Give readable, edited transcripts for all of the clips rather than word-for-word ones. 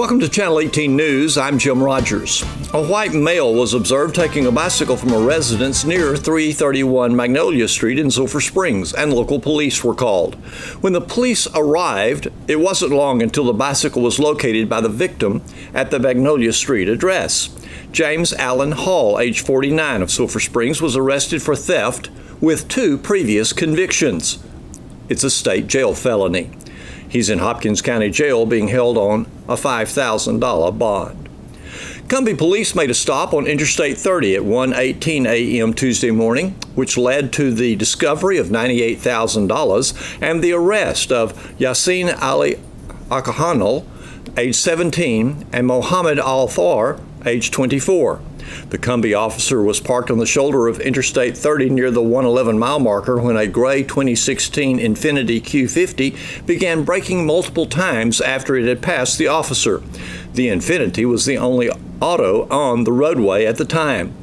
Welcome to Channel 18 News. I'm Jim Rogers. A white male was observed taking a bicycle from a residence near 331 Magnolia Street in Sulphur Springs, and local police were called. When the police arrived, it wasn't long until the bicycle was located by the victim at the Magnolia Street address. James Allen Hall, age 49, of Sulphur Springs, was arrested for theft with 2 previous convictions. It's a state jail felony. He's in Hopkins County Jail being held on a $5,000 bond. Cumbie police made a stop on Interstate 30 at 1:18 a.m. Tuesday morning, which led to the discovery of $98,000 and the arrest of Yasin Ali Akahanal, age 17, and Mohammed Al-Thar, age 24. The Cumbie officer was parked on the shoulder of Interstate 30 near the 111 mile marker when a gray 2016 Infiniti Q50 began braking multiple times after it had passed the officer. The Infiniti was the only auto on the roadway at the time.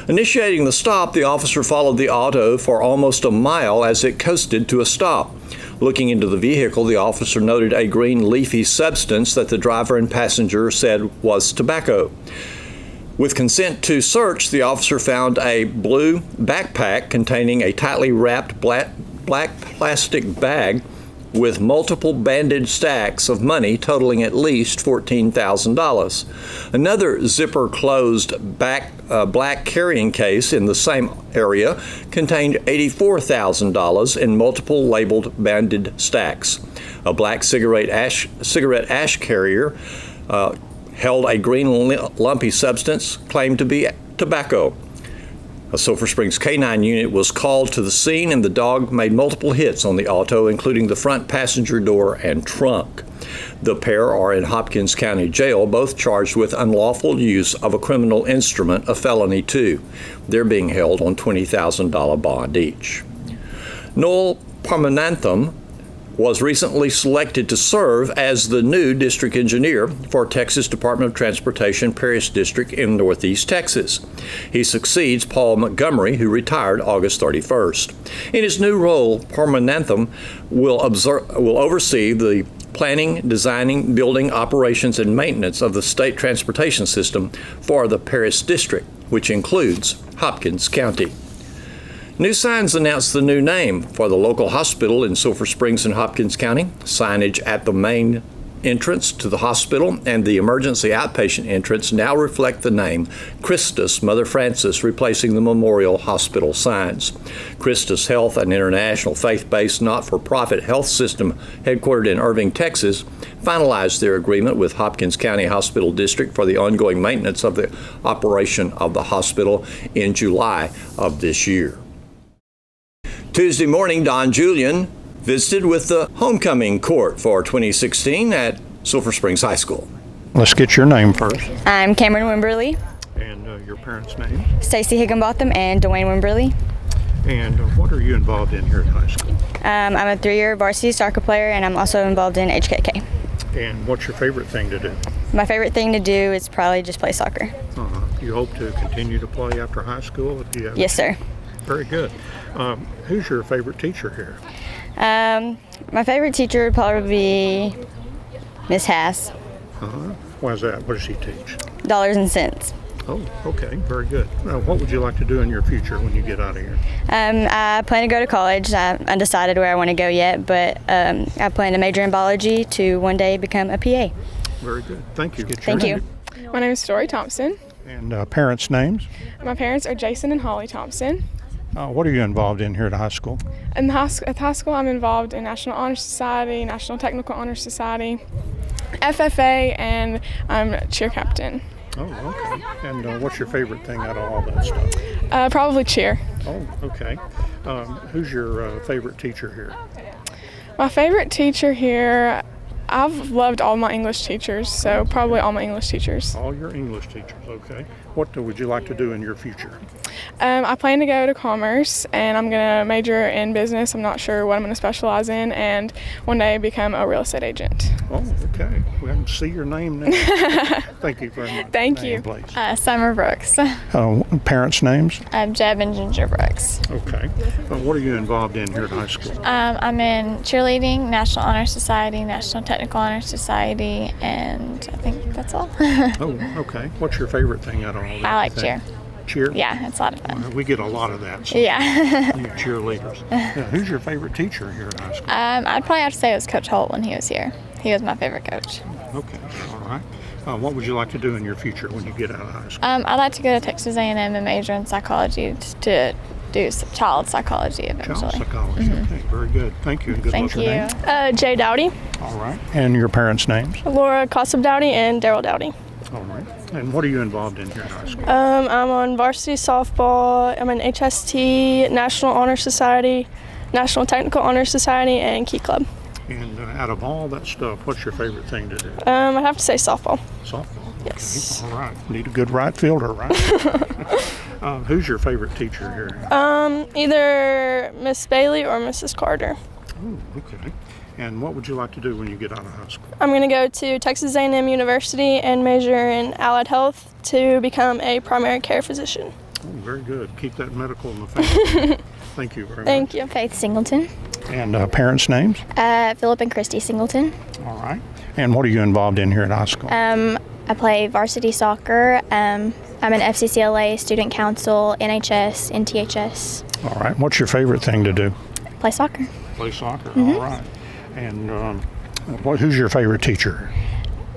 Initiating the stop, the officer followed the auto for almost a mile as it coasted to a stop. Looking into the vehicle, the officer noted a green leafy substance that the driver and passenger said was tobacco. With consent to search, the officer found a blue backpack containing a tightly wrapped black plastic bag with multiple banded stacks of money totaling at least $14,000. Another zipper-closed black carrying case in the same area contained $84,000 in multiple labeled banded stacks. A black cigarette ash carrier held a green lumpy substance claimed to be tobacco. A Sulphur Springs K-9 unit was called to the scene, and the dog made multiple hits on the auto, including the front passenger door and trunk. The pair are in Hopkins County Jail, both charged with unlawful use of a criminal instrument, a felony 2. They're being held on $20,000 bond each. Noel Parmanantham was recently selected to serve as the new district engineer for Texas Department of Transportation Paris District in Northeast Texas. He succeeds Paul Montgomery, who retired August 31st. In his new role, Parmanantham will oversee the planning, designing, building, operations, and maintenance of the state transportation system for the Paris District, which includes Hopkins County. New signs announce the new name for the local hospital in Sulphur Springs and Hopkins County. Signage at the main entrance to the hospital and the emergency outpatient entrance now reflect the name Christus Mother Francis, replacing the Memorial Hospital signs. Christus Health, an international faith-based not-for-profit health system headquartered in Irving, Texas, finalized their agreement with Hopkins County Hospital District for the ongoing maintenance of the operation of the hospital in July of this year. Tuesday morning, Don Julian visited with the homecoming court for 2016 at Sulphur Springs High School. Let's get your name first. I'm Cameron Wimberly. And your parents' name? Stacy Higginbotham and Dwayne Wimberly. And what are you involved in here at high school? I'm a 3-year varsity soccer player, and I'm also involved in HKK. And what's your favorite thing to do? My favorite thing to do is probably just play soccer. You hope to continue to play after high school? If you have Yes, sir. Very good. Who's your favorite teacher here? My favorite teacher would probably be Miss Hass. Why is that? What does she teach? Dollars and cents. Oh, okay. Very good. What would you like to do in your future when you get out of here? I plan to go to college. I'm undecided where I want to go yet, but I plan to major in biology to one day become a PA. Very good. Thank you. Thank you. My name is Story Thompson. And parents' names? My parents are Jason and Holly Thompson. What are you involved in here at high school? At high school, I'm involved in National Honor Society, National Technical Honor Society, FFA, and I'm cheer captain. Oh, okay. And what's your favorite thing out of all that stuff? Probably cheer. Oh, okay. Who's your favorite teacher here? My favorite teacher here, I've loved all my English teachers, so probably all my English teachers. All your English teachers, okay. What would you like to do in your future? I plan to go to commerce, and I'm going to major in business. I'm not sure what I'm going to specialize in, and one day become a real estate agent. Oh, okay. We can see your name now. Thank you very much. Thank you. Please. Summer Brooks. Parents' names? Jeb and Ginger Brooks. Okay. What are you involved in here at high school? I'm in cheerleading, National Honor Society, National Technical Technical Honor Society, and I think that's all. Oh, okay. What's your favorite thing out of all that? I like you think? cheer. Cheer? Yeah, it's a lot of fun. We get a lot of that. So Yeah. you cheerleaders. Yeah, who's your favorite teacher here at high school? I'd probably have to say it was Coach Holt when he was here. He was my favorite coach. Okay, all right. What would you like to do in your future when you get out of high school? I'd like to go to Texas A&M and major in psychology to do some child psychology eventually. Child psychology. Okay, very good. Thank you. And good luck. Thank Your you. name? Jay Dowdy, All right. And your parents' names? Laura Kosub Dowdy, and Daryl Dowdy. All right. And what are you involved in here at high school? I'm on varsity softball. I'm in HST, National Honor Society, National Technical Honor Society, and Key Club. And out of all that stuff, what's your favorite thing to do? I'd have to say softball. Softball. Yes. Okay. All right. Need a good right fielder, right? Who's your favorite teacher here? Either Miss Bailey or Mrs. Carter. Oh, okay. And what would you like to do when you get out of high school? I'm going to go to Texas A&M University and major in allied health to become a primary care physician. Oh, very good. Keep that medical in the family. Thank you very much. Thank you. Faith Singleton. And parents' names? Philip and Christy Singleton. All right. And what are you involved in here at high school? I play varsity soccer. I'm an FCCLA, student council, NHS, NTHS. All right. What's your favorite thing to do? Play soccer. Play soccer. All right. And who's your favorite teacher?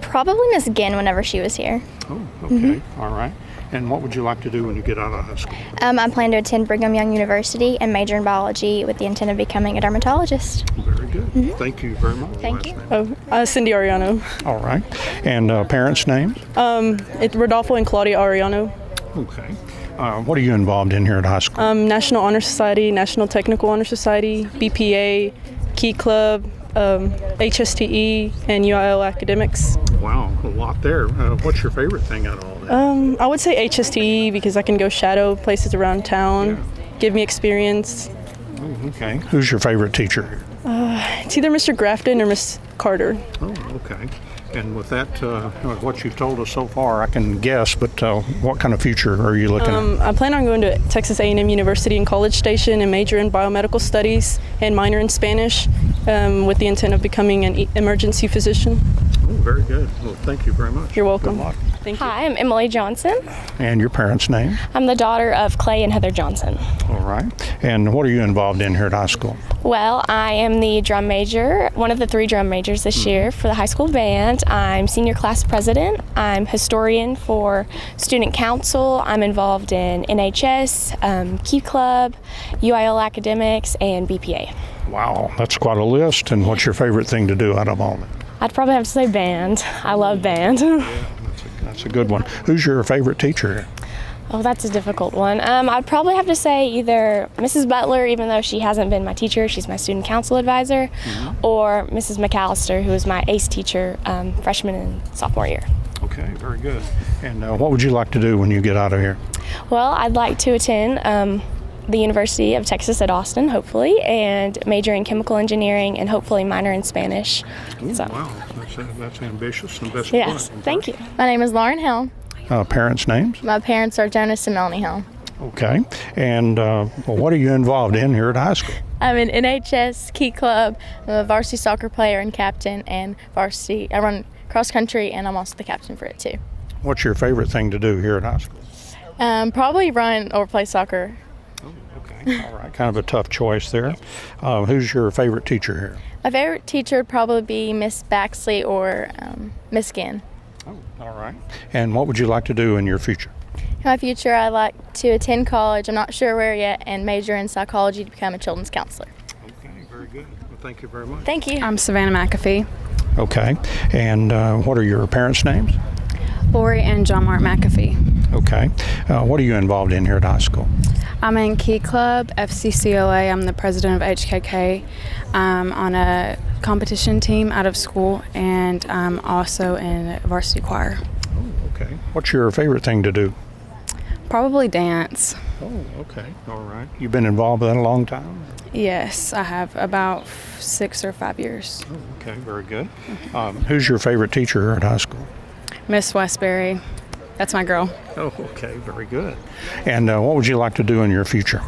Probably Miss Ginn whenever she was here. Oh, okay. All right. And what would you like to do when you get out of high school? I plan to attend Brigham Young University and major in biology with the intent of becoming a dermatologist. Very good. Thank you very much. Thank you. Cindy Ariano. All right. And parents' names? It's Rodolfo and Claudia Ariano. Okay. What are you involved in here at high school? National Honor Society, National Technical Honor Society, BPA, Key Club, HSTE, and UIL Academics. Wow, a lot there. What's your favorite thing out of all that? I would say HSTE because I can go shadow places around town, give me experience. Oh, okay. Who's your favorite teacher here? It's either Mr. Grafton or Miss Carter. Oh, okay. And with that, what you've told us so far, I can guess, but what kind of future are you looking at? I plan on going to Texas A&M University in College Station and major in biomedical studies and minor in Spanish with the intent of becoming an emergency physician. Oh, very good. Well, thank you very much. You're welcome. Good luck. Thank you. Hi, I'm Emily Johnson. And your parents' name? I'm the daughter of Clay and Heather Johnson. All right. And what are you involved in here at high school? Well, I am the drum major, one of the 3 drum majors this year for the high school band. I'm senior class president. I'm historian for student council. I'm involved in NHS, Key Club, UIL Academics, and BPA. Wow, that's quite a list. And what's your favorite thing to do out of all that? I'd probably have to say band. I love band. That's a good one. Who's your favorite teacher here? Oh, that's a difficult one. I'd probably have to say either Mrs. Butler, even though she hasn't been my teacher, she's my student council advisor, or Mrs. McAllister, who was my ACE teacher freshman and sophomore year. Okay, very good. And what would you like to do when you get out of here? Well, I'd like to attend the University of Texas at Austin, hopefully, and major in chemical engineering and hopefully minor in Spanish. Ooh, So, wow, that's ambitious and best yes, of luck. thank you. My name is Lauren Hill. Parents' names? My parents are Jonas and Melanie Hill. Okay. And what are you involved in here at high school? I'm in NHS, Key Club. I'm a varsity soccer player and captain, and varsity. I run cross country, and I'm also the captain for it too. What's your favorite thing to do here at high school? Probably run or play soccer. Oh, okay. All right. Kind of a tough choice there. Who's your favorite teacher here? My favorite teacher would probably be Miss Baxley or Miss Ginn. Oh, all right. And what would you like to do in your future? In my future, I'd like to attend college. I'm not sure where yet, and major in psychology to become a children's counselor. Okay, very good. Well, thank you very much. Thank you. I'm Savannah McAfee. Okay. And what are your parents' names? Lori and John Mark McAfee. Okay. What are you involved in here at high school? I'm in Key Club, FCCLA. I'm the president of HKK. I'm on a competition team out of school, and I'm also in varsity choir. Oh, okay. What's your favorite thing to do? Probably dance. Oh, okay. All right. You've been involved with that a long time? Yes, I have about 6 or 5 years. Oh, okay. Very good. Who's your favorite teacher here at high school? Miss Westbury. That's my girl. Oh, okay. Very good. And what would you like to do in your future?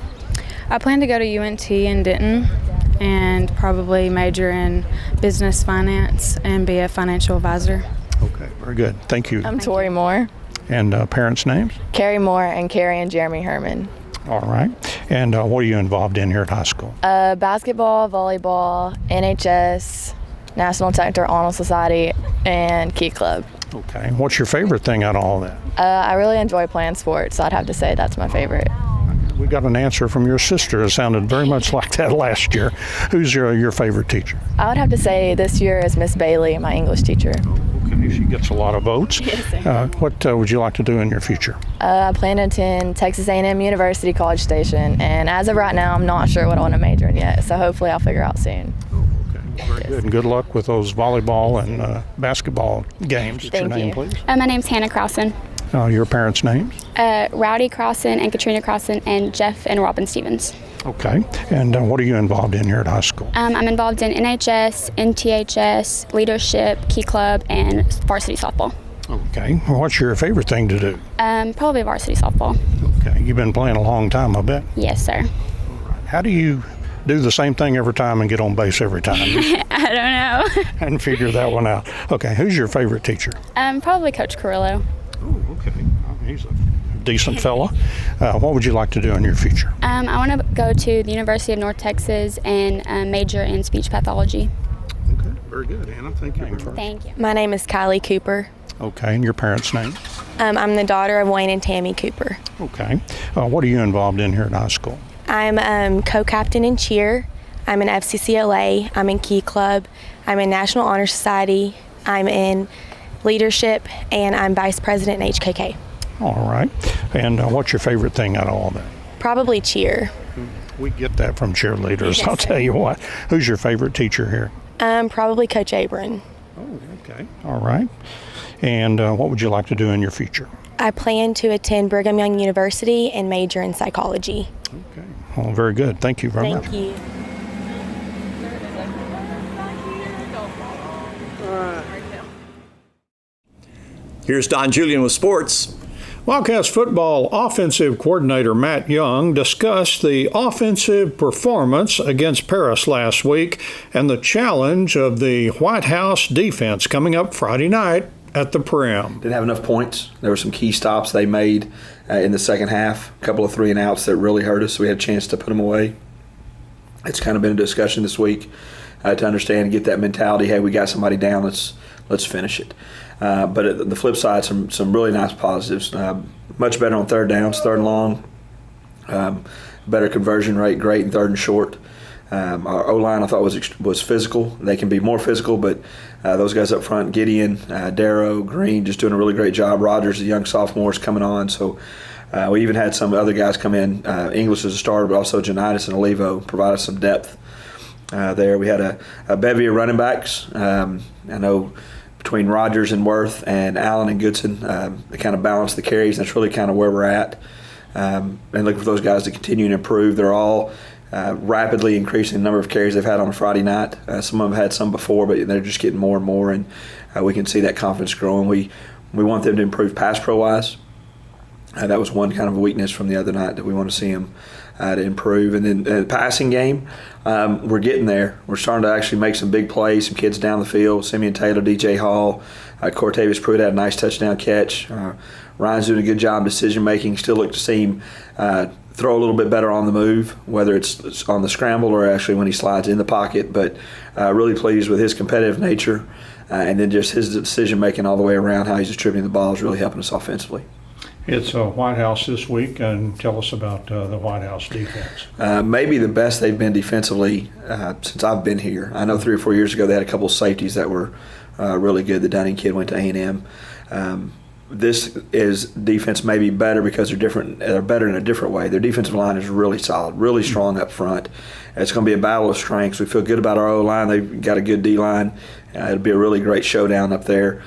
I plan to go to UNT in Denton and probably major in business finance and be a financial advisor. Okay, very good. Thank you. I'm Tori Moore. And parents' names? Carrie Moore and Carrie and Jeremy Herman. All right. And what are you involved in here at high school? Basketball, volleyball, NHS, National Technical Honor Society, and Key Club. Okay. What's your favorite thing out of all that? I really enjoy playing sports, so I'd have to say that's my favorite. We got an answer from your sister. It sounded very much like that last year. Who's your favorite teacher? I would have to say this year is Miss Bailey, my English teacher. Okay, she gets a lot of votes. Yes, sir. What would you like to do in your future? I plan to attend Texas A&M University College Station, and as of right now, I'm not sure what I want to major in yet, so hopefully I'll figure out soon. Okay, very good. And good luck with those volleyball and basketball games. What's your Thank name, you. please? My name's Hannah Crossan. Your parents' names? Rowdy Crossan and Katrina Crossan and Jeff and Robin Stevens. Okay. And what are you involved in here at high school? I'm involved in NHS, NTHS, leadership, Key Club, and varsity softball. Okay. What's your favorite thing to do? Probably varsity softball. Okay. You've been playing a long time, I bet. Yes, sir. How do you do the same thing every time and get on base every time? I don't know. And figure that one out. Okay. Who's your favorite teacher? Probably Coach Carrillo. Oh, okay. He's a decent fella. What would you like to do in your future? I want to go to the University of North Texas and major in speech pathology. Okay. Very good, Anna. Thank you. Thank you. My name is Kylie Cooper. Okay. And your parents' name? I'm the daughter of Wayne and Tammy Cooper. Okay. What are you involved in here at high school? I'm co-captain in cheer. I'm in FCCLA. I'm in Key Club. I'm in National Honor Society. I'm in leadership, and I'm vice president in HKK. All right. And what's your favorite thing out of all that? Probably cheer. We get that from cheerleaders. Yes, I'll sir. tell you what. Who's your favorite teacher here? Probably Coach Abram. Oh, okay. All right. And what would you like to do in your future? I plan to attend Brigham Young University and major in psychology. Okay. Well, very good. Thank you very much. Thank you. Here's Don Julian with sports. Wildcats football offensive coordinator Matt Young discussed the offensive performance against Paris last week and the challenge of the White House defense coming up Friday night at the Prim. Didn't have enough points. There were some key stops they made in the second half, a couple of 3 and outs that really hurt us. So we had a chance to put them away. It's kind of been a discussion this week to understand and get that mentality. Hey, we got somebody down. Let's finish it. But at the flip side, some really nice positives. Much better on third downs, third and long. Better conversion rate, great in third and short. Our O-line I thought was physical. They can be more physical, but those guys up front, Gideon, Darrow, Green, just doing a really great job. Rogers, the young sophomore, is coming on. So we even had some other guys come in. English as a starter, but also Janitas and Olivo provided some depth there. We had a bevy of running backs. I know between Rogers and Worth and Allen and Goodson, they kind of balance the carries. That's really kind of where we're at. And looking for those guys to continue and improve. They're all rapidly increasing the number of carries they've had on a Friday night. Some of them had some before, but they're just getting more and more, and we can see that confidence growing. We want them to improve pass pro-wise. That was one kind of weakness from the other night that we want to see them to improve. And then the passing game, we're getting there. We're starting to actually make some big plays, some kids down the field. Simeon Taylor, DJ Hall, Cortavius Pruitt had a nice touchdown catch. Ryan's doing a good job decision-making. Still look to see him throw a little bit better on the move, whether it's on the scramble or actually when he slides in the pocket. But really pleased with his competitive nature and then just his decision-making all the way around, how he's distributing the ball is really helping us offensively. It's White House this week, and tell us about the White House defense. Maybe the best they've been defensively since I've been here. I know 3 or 4 years ago they had a couple of safeties that were really good. The Dunning kid went to A&M. This is defense maybe better because they're different. They're better in a different way. Their defensive line is really solid, really strong up front. It's going to be a battle of strengths. We feel good about our O-line. They've got a good D-line. It'll be a really great showdown up there.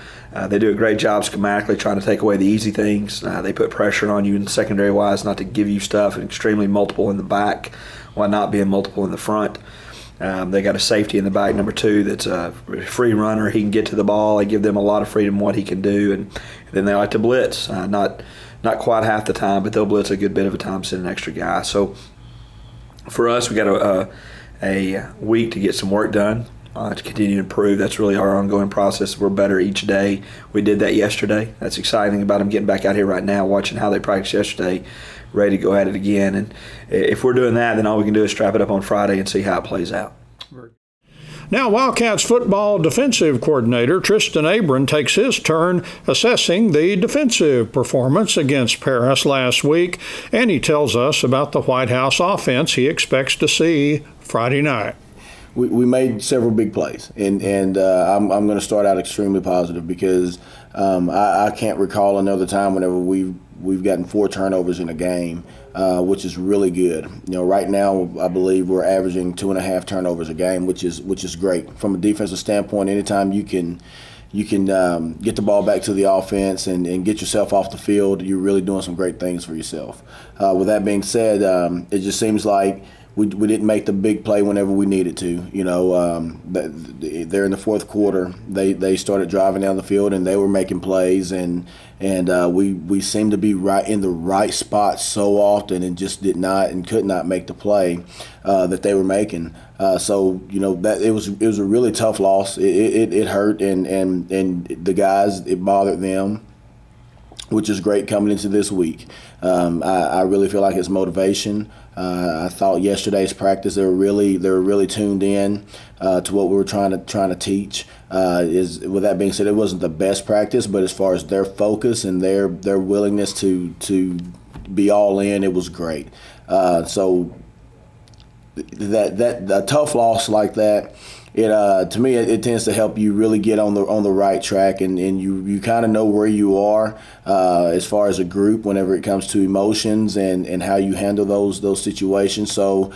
They do a great job schematically trying to take away the easy things. They put pressure on you in secondary-wise not to give you stuff, and extremely multiple in the back while not being multiple in the front. They got a safety in the back, number 2, that's a free runner. He can get to the ball. They give them a lot of freedom in what he can do. And then they like to blitz. Not quite half the time, but they'll blitz a good bit of a time, send an extra guy. So for us, we got a week to get some work done, to continue to improve. That's really our ongoing process. We're better each day. We did that yesterday. That's exciting about them getting back out here right now, watching how they practiced yesterday, ready to go at it again. And if we're doing that, then all we can do is strap it up on Friday and see how it plays out. Now, Wildcats football defensive coordinator Tristan Abram takes his turn assessing the defensive performance against Paris last week, and he tells us about the White House offense he expects to see Friday night. We made several big plays, and I'm going to start out extremely positive because I can't recall another time whenever we've gotten 4 turnovers in a game, which is really good. Right now I believe we're averaging 2.5 turnovers a game, which is great from a defensive standpoint. Anytime you can get the ball back to the offense and get yourself off the field, you're really doing some great things for yourself. With that being said, it just seems like we didn't make the big play whenever we needed to. They're in the fourth quarter. They started driving down the field and they were making plays, and we seemed to be right in the right spot so often and just did not and could not make the play that they were making. That it was a really tough loss. It hurt and the guys, it bothered them, which is great coming into this week. I really feel like it's motivation. I thought yesterday's practice they were really tuned in to what we were trying to teach. With that being said, it wasn't the best practice, but as far as their focus and their willingness to be all in, it was great. So that a tough loss like that, to me it tends to help you really get on the right track, and you kind of know where you are as far as a group whenever it comes to emotions and how you handle those situations. So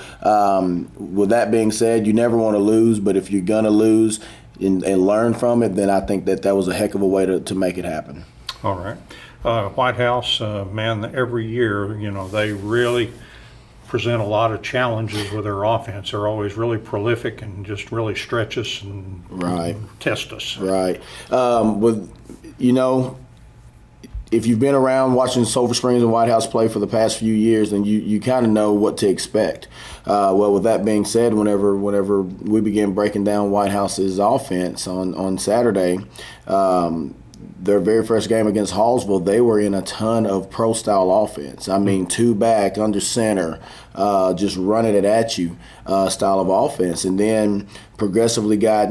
with that being said, you never want to lose, but if you're gonna lose and learn from it, then I think that was a heck of a way to make it happen. All right. White House, every year, they really present a lot of challenges with their offense. They're always really prolific and just really stretch us and test us. Right. If you've been around watching Sulphur Springs and White House play for the past few years, then you kind of know what to expect. Well, with that being said, whenever we began breaking down White House's offense on Saturday, their very first game against Hallsville, they were in a ton of pro-style offense. I mean, 2 back, under center, just running it at you style of offense. And then progressively got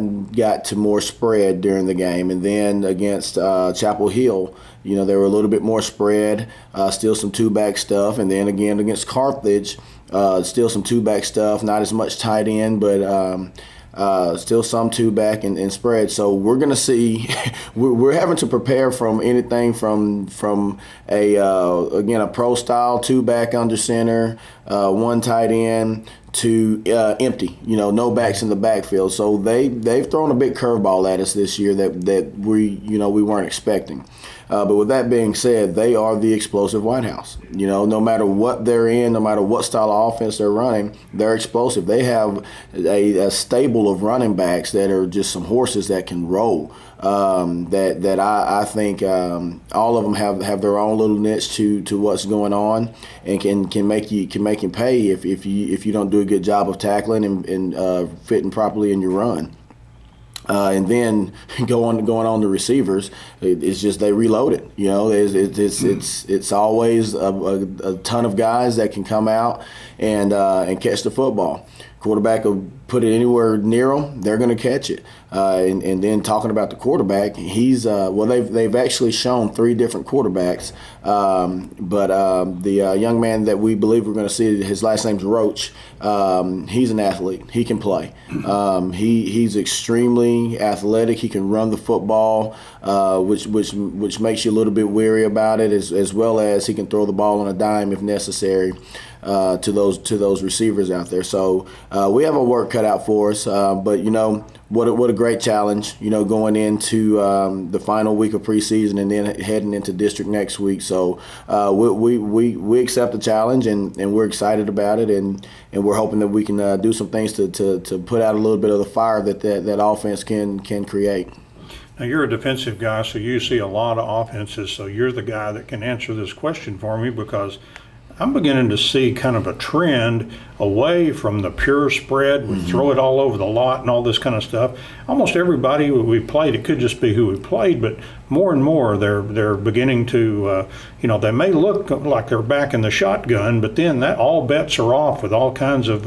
to more spread during the game. And then against Chapel Hill, they were a little bit more spread, still some 2-back stuff. And then again against Carthage, still some 2-back stuff, not as much tight end, but still some 2-back and spread. So we're going to see, we're having to prepare from anything from a pro style 2-back under center, 1 tight end to empty, no backs in the backfield. So they've thrown a big curveball at us this year that we weren't expecting. But with that being said, they are the explosive White House. No matter what they're in, no matter what style of offense they're running, they're explosive. They have a stable of running backs that are just some horses that can roll. That I think all of them have their own little niche to what's going on, and can make you pay if you don't do a good job of tackling and fitting properly in your run. And then going on the receivers, it's just they reload it. It's always a ton of guys that can come out and catch the football. Quarterback will put it anywhere near them, they're going to catch it. And then talking about the quarterback, he's they've actually shown 3 different quarterbacks, but the young man that we believe we're going to see, his last name's Roach. He's an athlete. He can play. He's extremely athletic. He can run the football, which makes you a little bit weary about it, as well as he can throw the ball on a dime if necessary. To those receivers out there. So we have a work cut out for us. But what a great challenge. Going into the final week of preseason and then heading into district next week. So we accept the challenge and we're excited about it, and we're hoping that we can do some things to put out a little bit of the fire that offense can create. Now, you're a defensive guy, so you see a lot of offenses. So you're the guy that can answer this question for me, because I'm beginning to see kind of a trend away from the pure spread. We throw it all over the lot and all this kind of stuff. Almost everybody we played, it could just be who we played, but more and more they're beginning to, they may look like they're back in the shotgun, but then that all bets are off with all kinds of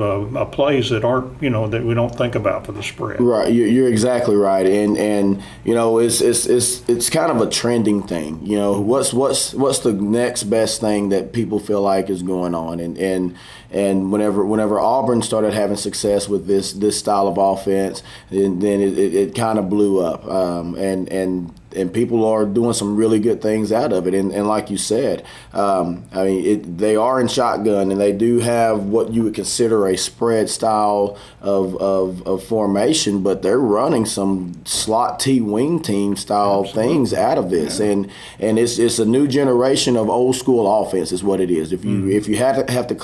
plays that aren't, that we don't think about for the spread. Right, you're exactly right, and it's kind of a trending thing. What's the next best thing that people feel like is going on, and whenever Auburn started having success with this style of offense, then it kind of blew up, and people are doing some really good things out of it. And like you said, they are in shotgun, and they do have what you would consider a spread style of formation, but they're running some slot T wing team style things out of this, and it's a new generation of old school offense is what it is. If you have to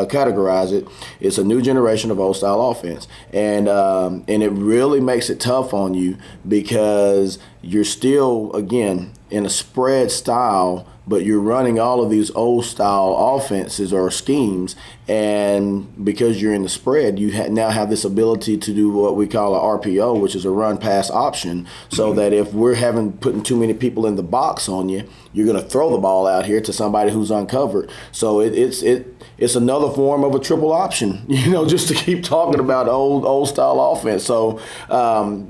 categorize it, it's a new generation of old style offense, and it really makes it tough on you because you're still, again, in a spread style, but you're running all of these old style offenses or schemes, and because you're in the spread, you now have this ability to do what we call a RPO, which is a run pass option, so that if we're putting too many people in the box on you, you're going to throw the ball out here to somebody who's uncovered. So it's another form of a triple option, just to keep talking about old style offense. So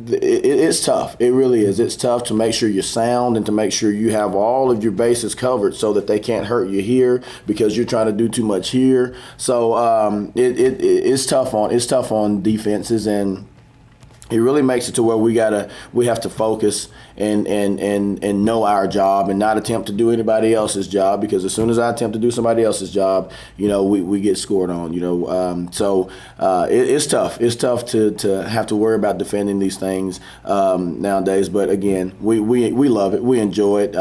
it's tough. It really is. It's tough to make sure you're sound and to make sure you have all of your bases covered so that they can't hurt you here because you're trying to do too much here. So it's tough on defenses, and it really makes it to where we have to focus and know our job and not attempt to do anybody else's job, because as soon as I attempt to do somebody else's job, we get scored on. So it's tough. It's tough to have to worry about defending these things nowadays. But again, we love it. We enjoy it.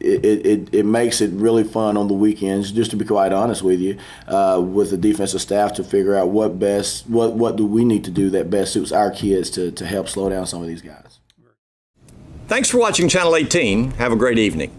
It makes it really fun on the weekends, just to be quite honest with you, with the defensive staff to figure out what do we need to do that best suits our kids to help slow down some of these guys. Thanks for watching Channel 18. Have a great evening.